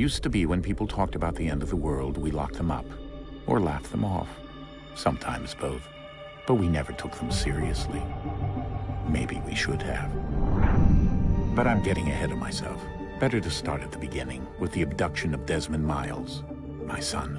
Used to be when people talked about the end of the world, we locked them up. Or laughed them off. Sometimes both. But we never took them seriously. Maybe we should have. But I'm getting ahead of myself. Better to start at the beginning, with the abduction of Desmond Miles, my son.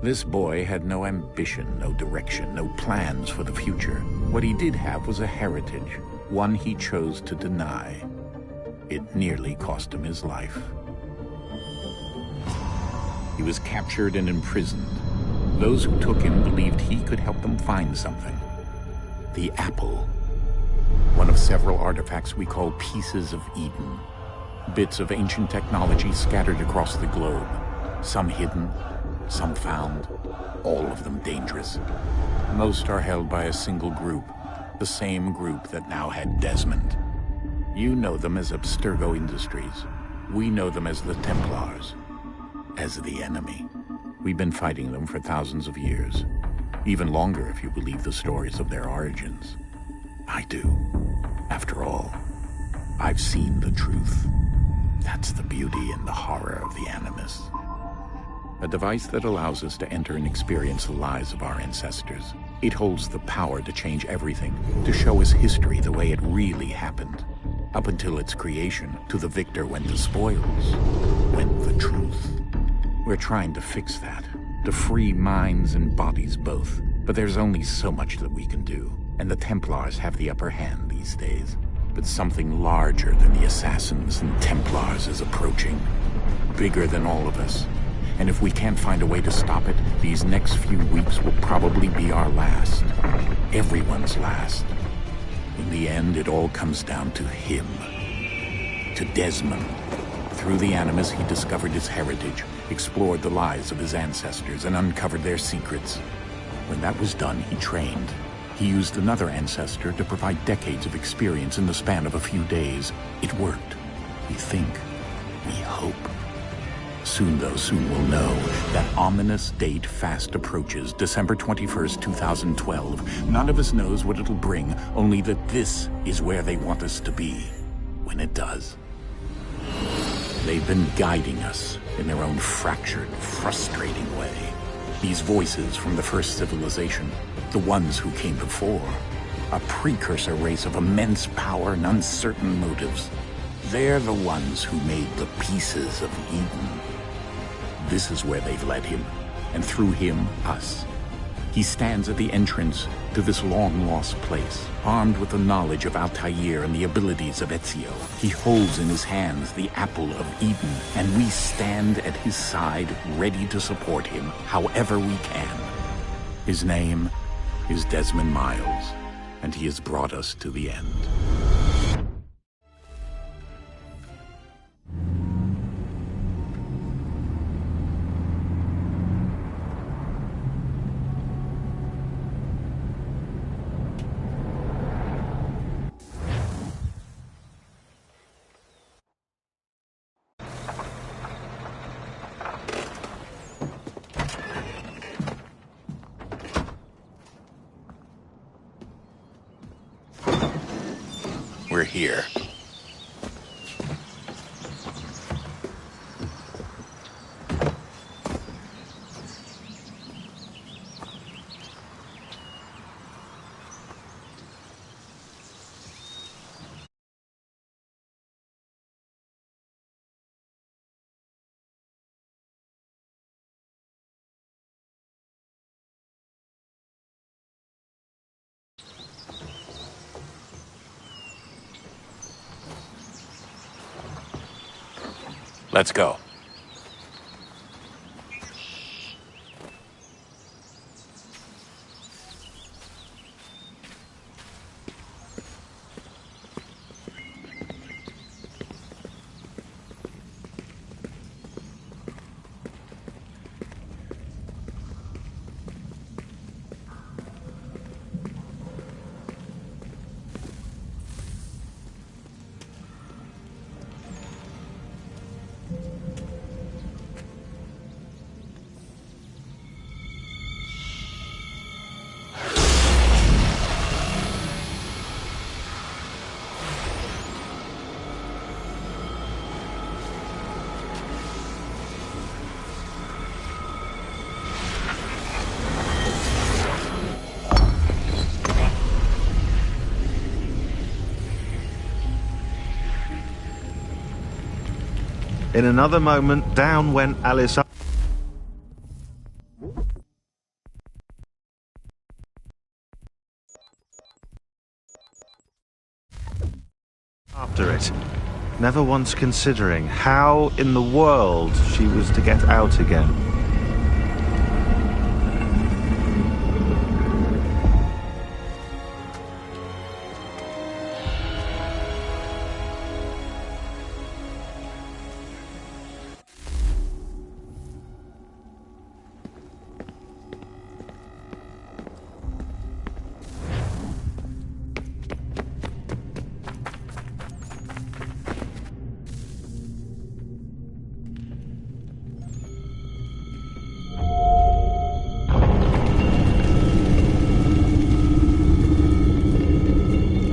This boy had no ambition, no direction, no plans for the future. What he did have was a heritage, one he chose to deny. It nearly cost him his life. He was captured and imprisoned. Those who took him believed he could help them find something. The apple. One of several artifacts we call Pieces of Eden. Bits of ancient technology scattered across the globe. Some hidden, some found, all of them dangerous. Most are held by a single group, the same group that now had Desmond. You know them as Abstergo Industries. We know them as the Templars, as the enemy. We've been fighting them for thousands of years, even longer if you believe the stories of their origins. I do. After all, I've seen the truth. That's the beauty and the horror of the Animus. A device that allows us to enter and experience the lives of our ancestors. It holds the power to change everything, to show us history the way it really happened. Up until its creation, to the victor went the spoils, went the truth. We're trying to fix that, to free minds and bodies both. But there's only so much that we can do, and the Templars have the upper hand these days. But something larger than the Assassins and Templars is approaching. Bigger than all of us. And if we can't find a way to stop it, these next few weeks will probably be our last. Everyone's last. In the end, it all comes down to him. To Desmond. Through the Animus, he discovered his heritage, explored the lives of his ancestors, and uncovered their secrets. When that was done, he trained. He used another ancestor to provide decades of experience in the span of a few days. It worked. We think. We hope. Soon, though, soon we'll know. That ominous date fast approaches, December 21st, 2012. None of us knows what it'll bring, only that this is where they want us to be. When it does. They've been guiding us in their own fractured, frustrating way. These voices from the first civilization, the ones who came before, a precursor race of immense power and uncertain motives. They're the ones who made the Pieces of Eden. This is where they've led him, and through him, us. He stands at the entrance to this long-lost place, armed with the knowledge of Altair and the abilities of Ezio. He holds in his hands the Apple of Eden, and we stand at his side, ready to support him however we can. His name is Desmond Miles, and he has brought us to the end. We're here. Let's go. In another moment, down went Alice after it, never once considering how in the world she was to get out again.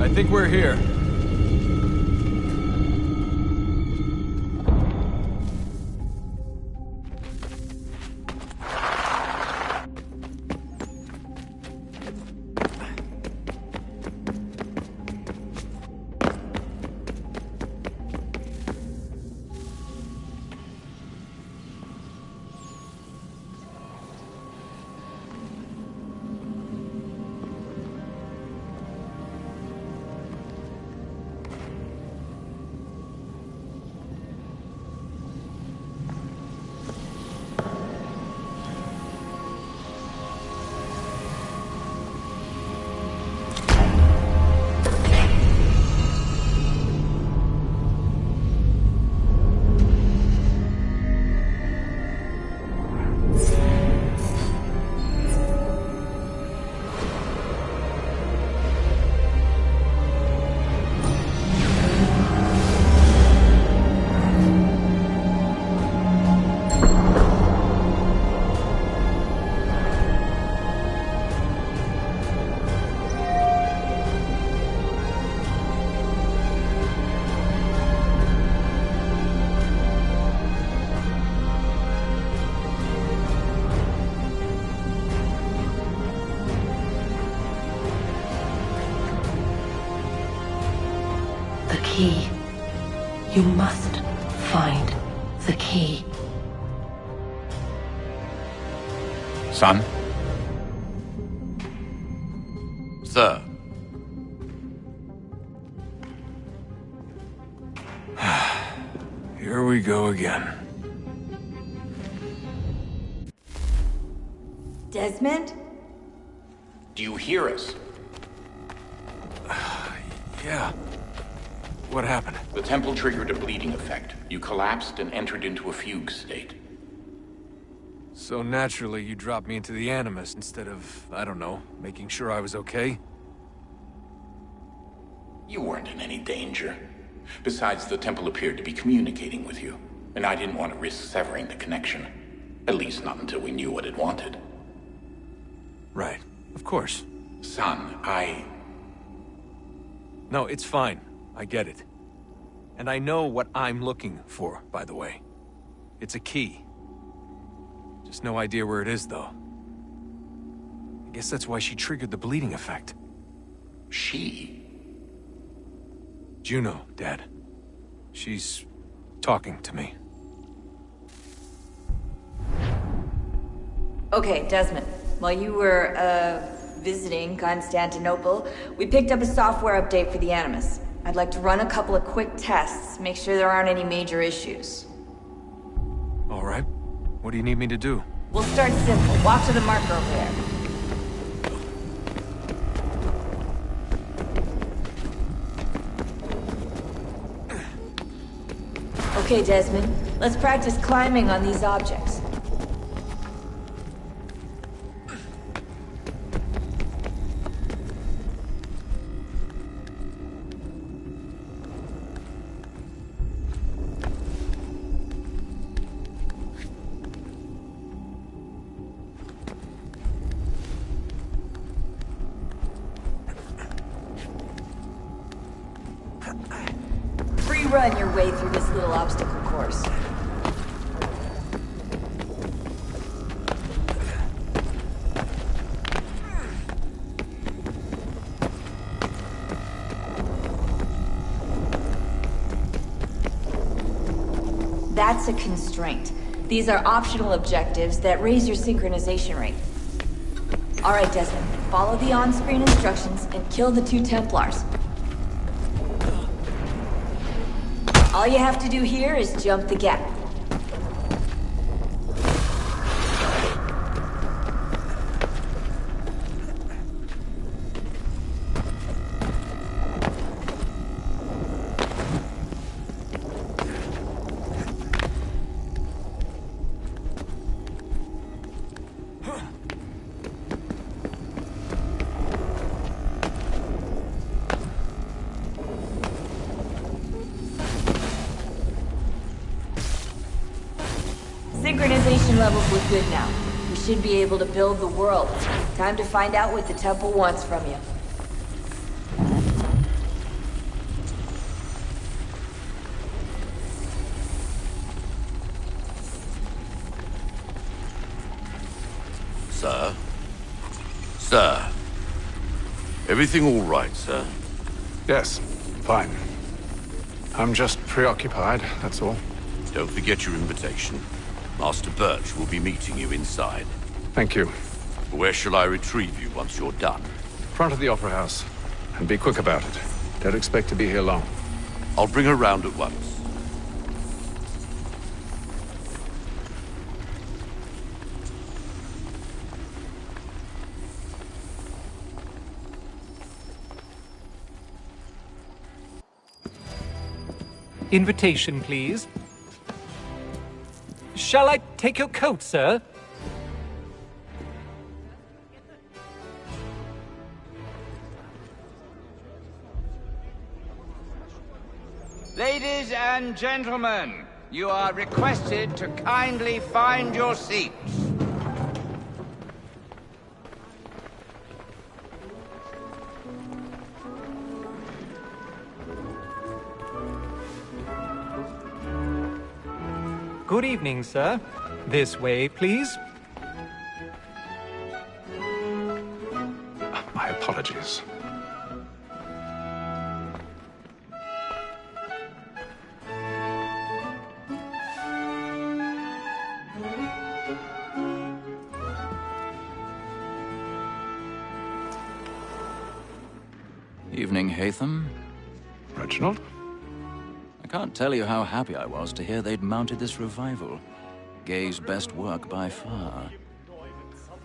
I think we're here. The key. You must find the key. Son? Sir. Here we go again. Desmond? Do you hear us? Yeah. What happened? The temple triggered a bleeding effect. You collapsed and entered into a fugue state. So naturally, you dropped me into the Animus instead of, I don't know, making sure I was okay? You weren't in any danger. Besides, the temple appeared to be communicating with you, and I didn't want to risk severing the connection. At least not until we knew what it wanted. Right. Of course. Son, No, it's fine. I get it. And I know what I'm looking for, by the way. It's a key. Just no idea where it is, though. I guess that's why she triggered the bleeding effect. She? Juno, Dad. She's talking to me. Okay, Desmond. While you were, visiting Constantinople, we picked up a software update for the Animus. I'd like to run a couple of quick tests, make sure there aren't any major issues. All right. What do you need me to do? We'll start simple. Walk to the marker over there. Okay, Desmond. Let's practice climbing on these objects. Run your way through this little obstacle course. That's a constraint. These are optional objectives that raise your synchronization rate. Alright, Desmond. Follow the on-screen instructions and kill the 2 Templars. All you have to do here is jump the gap. Synchronization levels look good now. We should be able to build the world. Time to find out what the temple wants from you. Sir? Sir? Everything all right, sir? Yes, fine. I'm just preoccupied, that's all. Don't forget your invitation. Master Birch will be meeting you inside. Thank you. Where shall I retrieve you once you're done? Front of the Opera House. And be quick about it. Don't expect to be here long. I'll bring her round at once. Invitation, please. Shall I take your coat, sir? Ladies and gentlemen, you are requested to kindly find your seats. Good evening, sir. This way, please. My apologies. Evening, Haytham. Reginald? I can't tell you how happy I was to hear they'd mounted this revival. Gay's best work by far.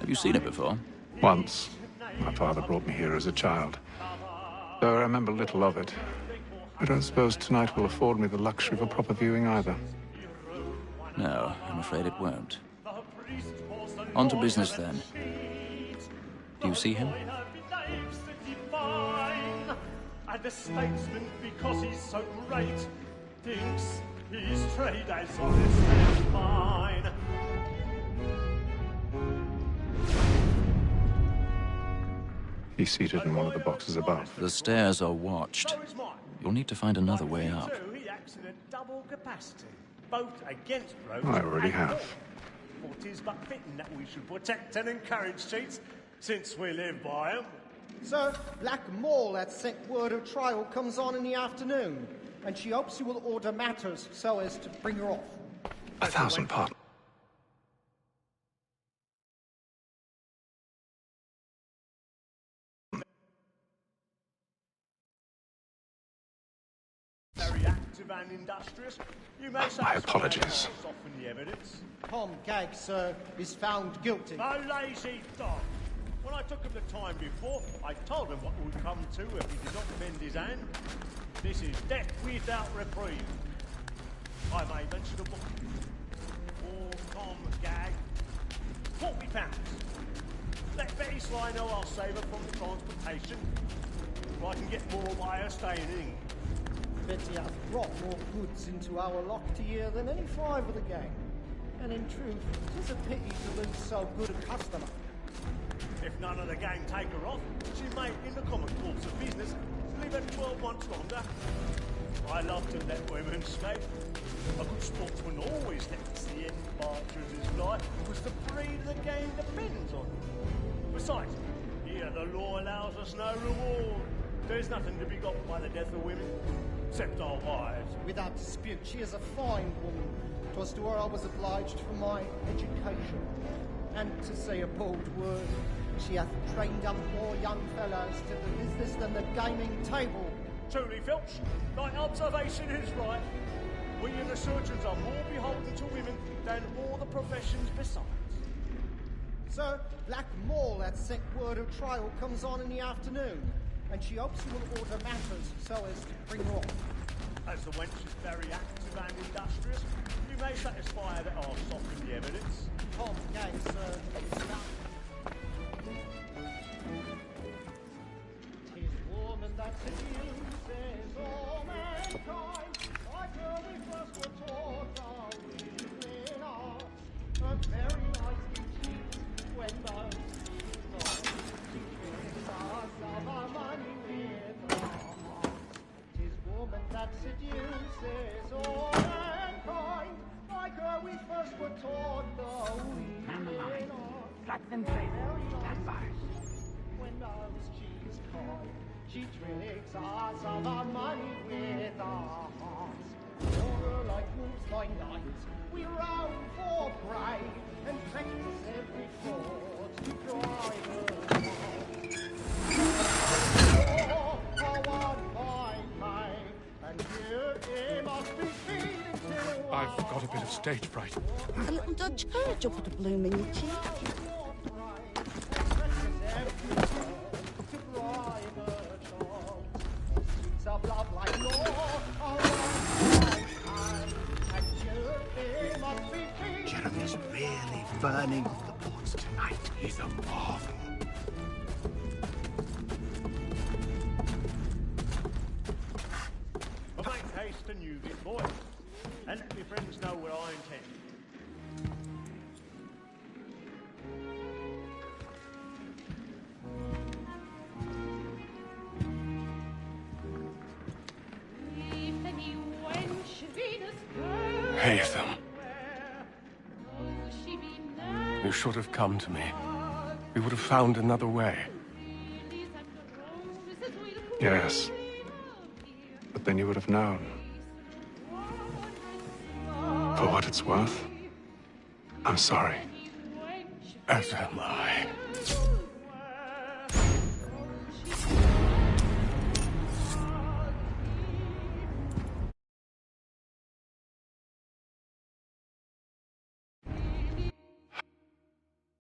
Have you seen it before? Once. My father brought me here as a child. Though I remember little of it. I don't suppose tonight will afford me the luxury of a proper viewing either. No, I'm afraid it won't. On to business then. Do you see him? And the statesman, because he's so great, thinks his trade as honest as mine. He's seated in one of the boxes above. The stairs are watched. You'll need to find another way up. He acts in a double capacity, both against roads. I already have. For 'tis but fitting that we should protect and encourage cheats, since we live by 'em. Sir, Black Mole had sent word her trial comes on in the afternoon, and she hopes you will order matters so as to bring her off. 1,000 pardons. Very active and industrious. You may My apologies. soften the evidence. Tom Gag, sir, is found guilty. A lazy dog. When I took him the time before, I told him what would come to if he did not bend his hand. This is death without reprieve. I may mention a book. Tom Gag. £40. Let Betty Sly know I'll save her from the transportation. So I can get more by her staying in. Betty has brought more goods into our locked year than any 5 of the gang. And in truth, it is a pity to lose so good a customer. If none of the gang take her off, she may, in the common course of business, leave her 12 months longer. I love to let women escape. A good sportsman always lets the end partridges fly, because the breed of the game depends on it. Besides, here the law allows us no reward. There's nothing to be got by the death of women, except our wives. Without dispute, she is a fine woman, 'Twas to her I was obliged for my education. And to say a bold word, she hath trained up more young fellows to the business than the gaming table. Truly, Filch, thy observation is right. We and the surgeons are more beholden to women than all the professions besides. Sir, Black Mall hath sent word of trial comes on in the afternoon, and she hopes you will order matters so as to bring her off. As the wench is very active and industrious, you may satisfy that I'll soften the evidence. Tom Gay, sir. Tis woman that seduces all mankind, like her we first were taught our women are. A very nice cheats when those she gives us of our money with her heart. Tis woman that seduces all mankind, like her we first were taught the women are. Flat them face. Stand by. When those she's caught, she tricks us of our money with our hearts. Order like wolves by night, we roam for prey, and practice every fraud to drive her away. Oh, one fine May, and here he must be feeding till I've got a bit of stage fright. A little Dutch courage will put a bloom in your cheek. Jeremy's really burning off the boards tonight. He's a marvel. Make haste and use it, boy. And let your friends know what I intend. Haytham. You should have come to me. We would have found another way. Yes. But then you would have known. For what it's worth, I'm sorry. As am I.